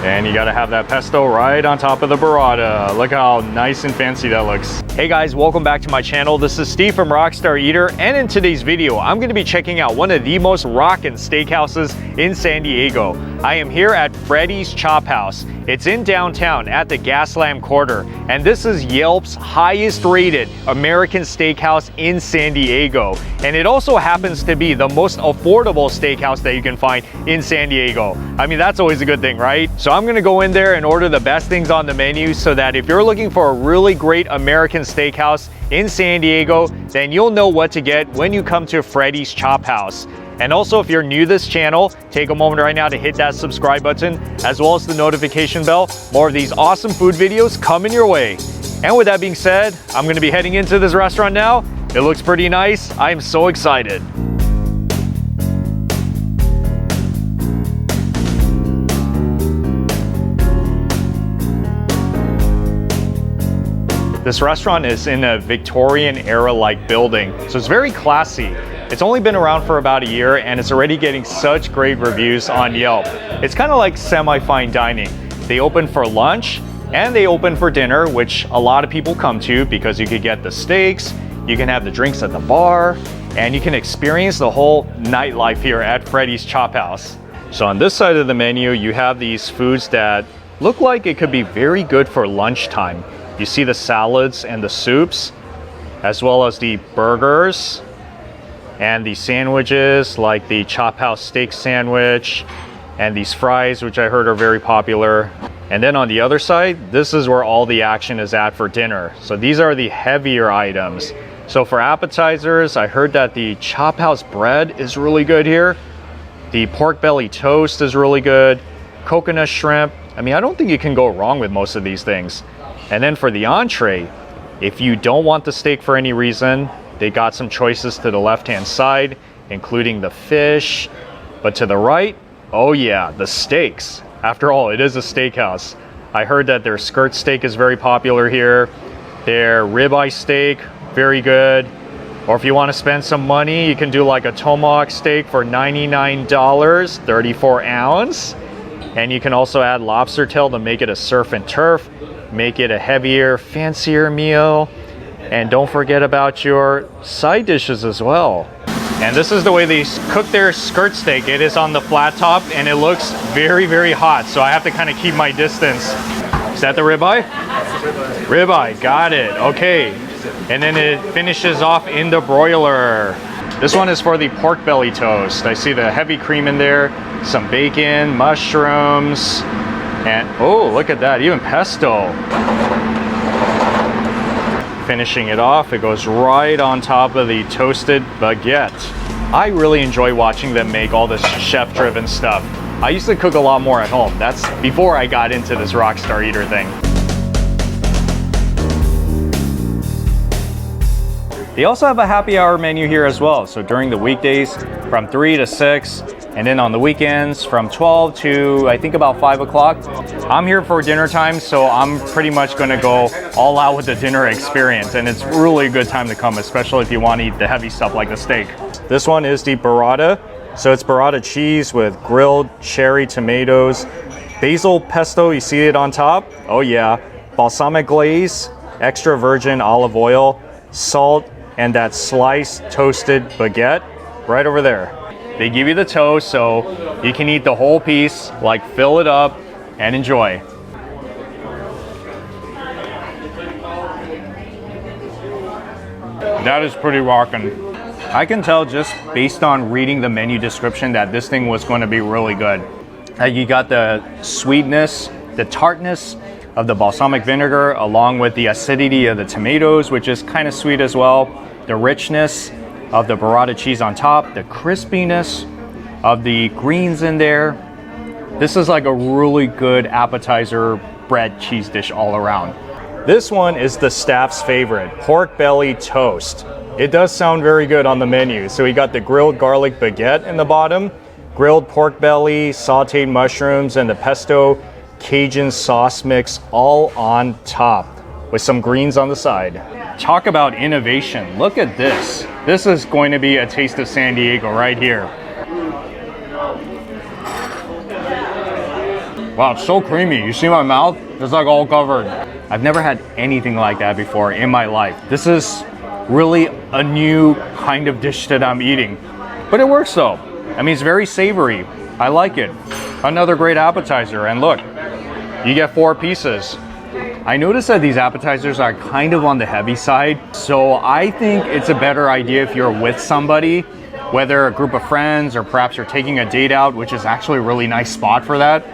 And you gotta have that pesto right on top of the burrata. Look how nice and fancy that looks. Hey guys, welcome back to my channel. This is Steve from Rockstar Eater, and in today's video, I'm gonna be checking out one of the most rockin' steakhouses in San Diego. I am here at Freddy's Chophouse. It's in downtown at the Gaslamp quarter, and this is Yelp's highest rated American steakhouse in San Diego. And it also happens to be the most affordable steakhouse that you can find in San Diego. I mean, that's always a good thing, right? So I'm gonna go in there and order the best things on the menu so that if you're looking for a really great American steakhouse in San Diego, then you'll know what to get when you come to Freddy's Chophouse. And also, if you're new to this channel, take a moment right now to hit that subscribe button, as well as the notification bell. More of these awesome food videos coming your way. And with that being said, I'm gonna be heading into this restaurant now. It looks pretty nice. I am so excited. This restaurant is in a Victorian era-like building, so it's very classy. It's only been around for about a year and it's already getting such great reviews on Yelp. It's kind of like semi-fine dining. They open for lunch and they open for dinner, which a lot of people come to because you could get the steaks, you can have the drinks at the bar, and you can experience the whole nightlife here at Freddy's Chophouse. So on this side of the menu, you have these foods that look like it could be very good for lunchtime. You see the salads and the soups, as well as the burgers and the sandwiches like the Chophouse steak sandwich and these fries, which I heard are very popular. And then on the other side, this is where all the action is at for dinner. So these are the heavier items. So for appetizers, I heard that the Chophouse bread is really good here. The pork belly toast is really good. Coconut shrimp. I mean, I don't think you can go wrong with most of these things. And then for the entree, if you don't want the steak for any reason, they got some choices to the left-hand side, including the fish. But to the right, oh yeah, the steaks. After all, it is a steakhouse. I heard that their skirt steak is very popular here. Their ribeye steak, very good. Or if you want to spend some money, you can do like a tomahawk steak for $99, 34 ounce. And you can also add lobster tail to make it a surf and turf, make it a heavier, fancier meal. And don't forget about your side dishes as well. And this is the way they cook their skirt steak. It is on the flat top and it looks very, very hot. So I have to kind of keep my distance. Is that the ribeye? Ribeye, got it, okay. And then it finishes off in the broiler. This one is for the pork belly toast. I see the heavy cream in there, some bacon, mushrooms, and oh, look at that, even pesto. Finishing it off, it goes right on top of the toasted baguette. I really enjoy watching them make all this chef-driven stuff. I used to cook a lot more at home. That's before I got into this Rockstar Eater thing. They also have a happy hour menu here as well. So during the weekdays from 3 to 6, and then on the weekends from 12 to I think about 5 o'clock. I'm here for dinner time, so I'm pretty much gonna go all out with the dinner experience. And it's really a good time to come, especially if you want to eat the heavy stuff like the steak. This one is the burrata. So it's burrata cheese with grilled cherry tomatoes, basil pesto, you see it on top? Oh yeah. Balsamic glaze, extra virgin olive oil, salt, and that sliced toasted baguette right over there. They give you the toast so you can eat the whole piece, like fill it up and enjoy. That is pretty rockin'. I can tell just based on reading the menu description that this thing was going to be really good. You got the sweetness, the tartness of the balsamic vinegar along with the acidity of the tomatoes, which is kind of sweet as well. The richness of the burrata cheese on top, the crispiness of the greens in there. This is like a really good appetizer bread cheese dish all around. This one is the staff's favorite, pork belly toast. It does sound very good on the menu. So we got the grilled garlic baguette in the bottom, grilled pork belly, sauteed mushrooms, and the pesto Cajun sauce mix all on top with some greens on the side. Talk about innovation. Look at this. This is going to be a taste of San Diego right here. Wow, it's so creamy. You see my mouth? It's like all covered. I've never had anything like that before in my life. This is really a new kind of dish that I'm eating. But it works though. I mean, it's very savory. I like it. Another great appetizer. And look, you get 4 pieces. I noticed that these appetizers are kind of on the heavy side. So I think it's a better idea if you're with somebody, whether a group of friends or perhaps you're taking a date out, which is actually a really nice spot for that.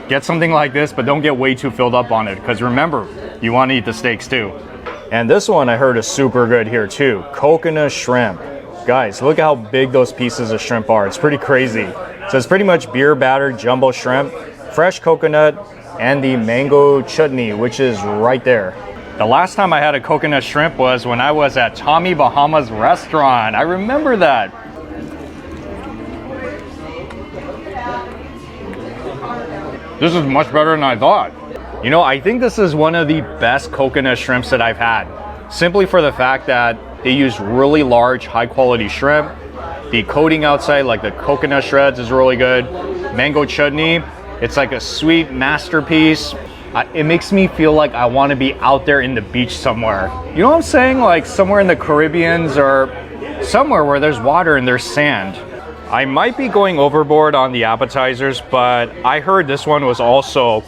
Get something like this, but don't get way too filled up on it, because remember, you want to eat the steaks too. And this one I heard is super good here too. Coconut shrimp. Guys, look how big those pieces of shrimp are. It's pretty crazy. So it's pretty much beer battered jumbo shrimp, fresh coconut, and the mango chutney, which is right there. The last time I had a coconut shrimp was when I was at Tommy Bahama's restaurant. I remember that. This is much better than I thought. You know, I think this is one of the best coconut shrimps that I've had, simply for the fact that they use really large, high quality shrimp. The coating outside, like the coconut shreds, is really good. Mango chutney, it's like a sweet masterpiece. It makes me feel like I want to be out there in the beach somewhere. You know what I'm saying? Like somewhere in the Caribbeans or somewhere where there's water and there's sand. I might be going overboard on the appetizers, but I heard this one was also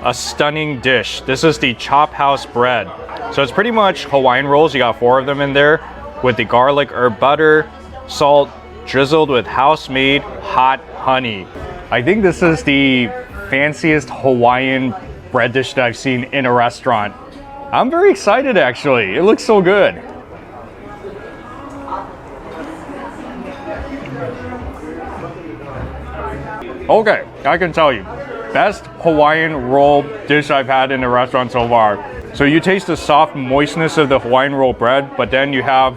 a stunning dish. This is the Chophouse bread. So it's pretty much Hawaiian rolls. You got 4 of them in there with the garlic herb butter, salt, drizzled with house-made hot honey. I think this is the fanciest Hawaiian bread dish that I've seen in a restaurant. I'm very excited actually. It looks so good. Okay, I can tell you, best Hawaiian roll dish I've had in a restaurant so far. So you taste the soft moistness of the Hawaiian roll bread, but then you have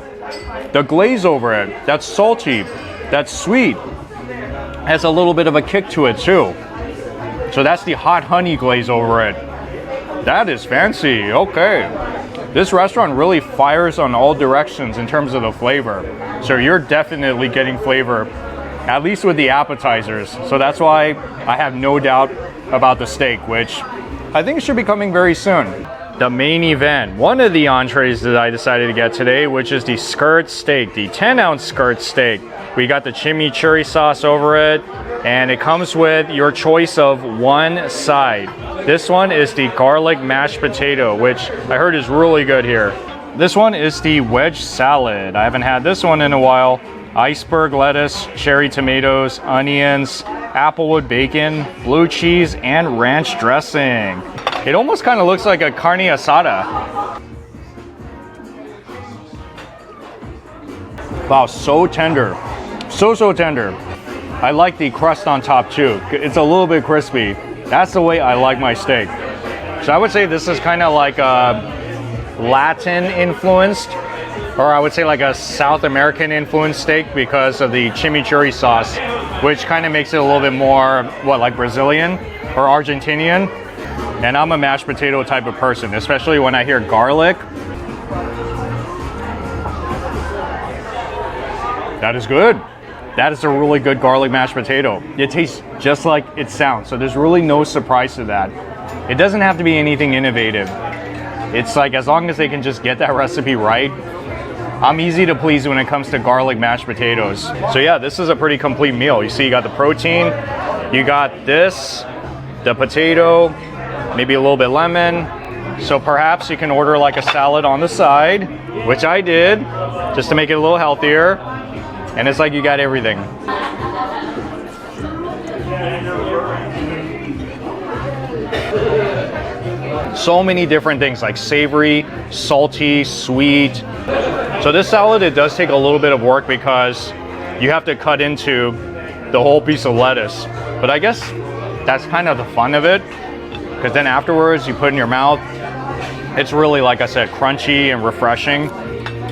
the glaze over it. That's salty, that's sweet, has a little bit of a kick to it too. So that's the hot honey glaze over it. That is fancy, okay. This restaurant really fires on all directions in terms of the flavor. So you're definitely getting flavor, at least with the appetizers. So that's why I have no doubt about the steak, which I think should be coming very soon. The main event, one of the entrees that I decided to get today, which is the skirt steak, the 10-ounce skirt steak. We got the chimichurri sauce over it, and it comes with your choice of one side. This one is the garlic mashed potato, which I heard is really good here. This one is the wedge salad. I haven't had this one in a while. Iceberg lettuce, cherry tomatoes, onions, applewood bacon, blue cheese, and ranch dressing. It almost kind of looks like a carne asada. Wow, so tender. So tender. I like the crust on top too. It's a little bit crispy. That's the way I like my steak. So I would say this is kind of like a Latin influenced, or I would say like a South American influenced steak because of the chimichurri sauce, which kind of makes it a little bit more, what, like Brazilian or Argentinian. And I'm a mashed potato type of person, especially when I hear garlic. That is good. That is a really good garlic mashed potato. It tastes just like it sounds, so there's really no surprise to that. It doesn't have to be anything innovative. It's like, as long as they can just get that recipe right, I'm easy to please when it comes to garlic mashed potatoes. So yeah, this is a pretty complete meal. You see, you got the protein, you got this, the potato, maybe a little bit lemon. So perhaps you can order like a salad on the side, which I did, just to make it a little healthier. And it's like you got everything. So many different things, like savory, salty, sweet. So this salad, it does take a little bit of work because you have to cut into the whole piece of lettuce. But I guess that's kind of the fun of it, because then afterwards you put in your mouth, it's really, like I said, crunchy and refreshing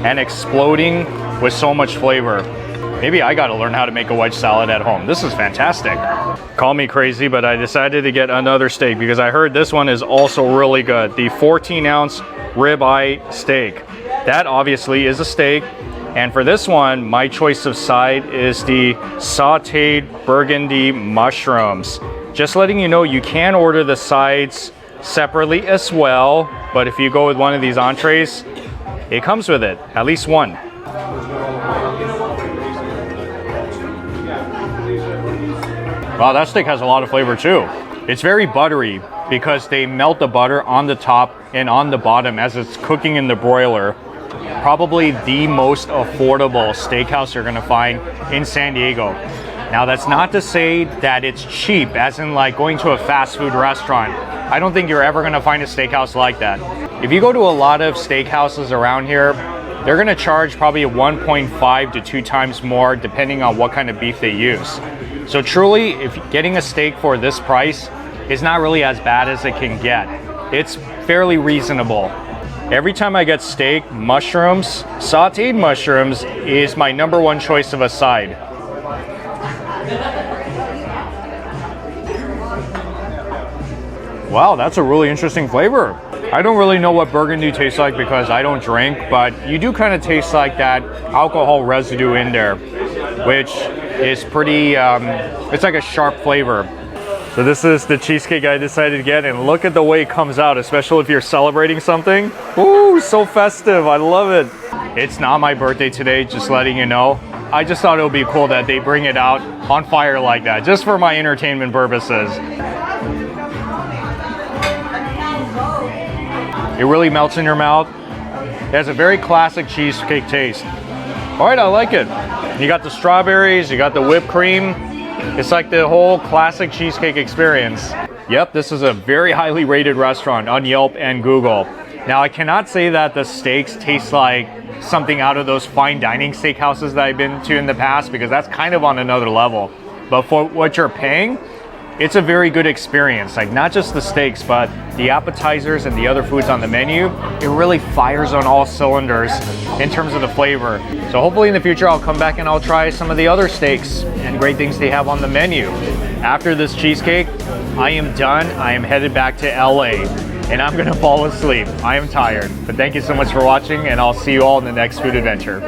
and exploding with so much flavor. Maybe I gotta learn how to make a wedge salad at home. This is fantastic. Call me crazy, but I decided to get another steak because I heard this one is also really good. The 14-ounce ribeye steak. That obviously is a steak. And for this one, my choice of side is the sauteed burgundy mushrooms. Just letting you know, you can order the sides separately as well, but if you go with one of these entrees, it comes with it, at least one. Wow, that steak has a lot of flavor too. It's very buttery because they melt the butter on the top and on the bottom as it's cooking in the broiler. Probably the most affordable steakhouse you're gonna find in San Diego. Now, that's not to say that it's cheap, as in like going to a fast food restaurant. I don't think you're ever gonna find a steakhouse like that. If you go to a lot of steakhouses around here, they're gonna charge probably 1.5 to 2 times more depending on what kind of beef they use. So truly, if getting a steak for this price is not really as bad as it can get. It's fairly reasonable. Every time I get steak, mushrooms, sauteed mushrooms is my #1 choice of a side. Wow, that's a really interesting flavor. I don't really know what burgundy tastes like because I don't drink, but you do kind of taste like that alcohol residue in there, which is pretty, it's like a sharp flavor. So this is the cheesecake I decided to get, and look at the way it comes out, especially if you're celebrating something. Ooh, so festive, I love it. It's not my birthday today, just letting you know. I just thought it would be cool that they bring it out on fire like that, just for my entertainment purposes. It really melts in your mouth. It has a very classic cheesecake taste. All right, I like it. You got the strawberries, you got the whipped cream. It's like the whole classic cheesecake experience. Yep, this is a very highly rated restaurant on Yelp and Google. Now, I cannot say that the steaks taste like something out of those fine dining steakhouses that I've been to in the past, because that's kind of on another level. But for what you're paying, it's a very good experience. Like, not just the steaks, but the appetizers and the other foods on the menu. It really fires on all cylinders in terms of the flavor. So hopefully in the future, I'll come back and I'll try some of the other steaks and great things they have on the menu. After this cheesecake, I am done. I am headed back to LA and I'm gonna fall asleep. I am tired. But thank you so much for watching, and I'll see you all in the next food adventure.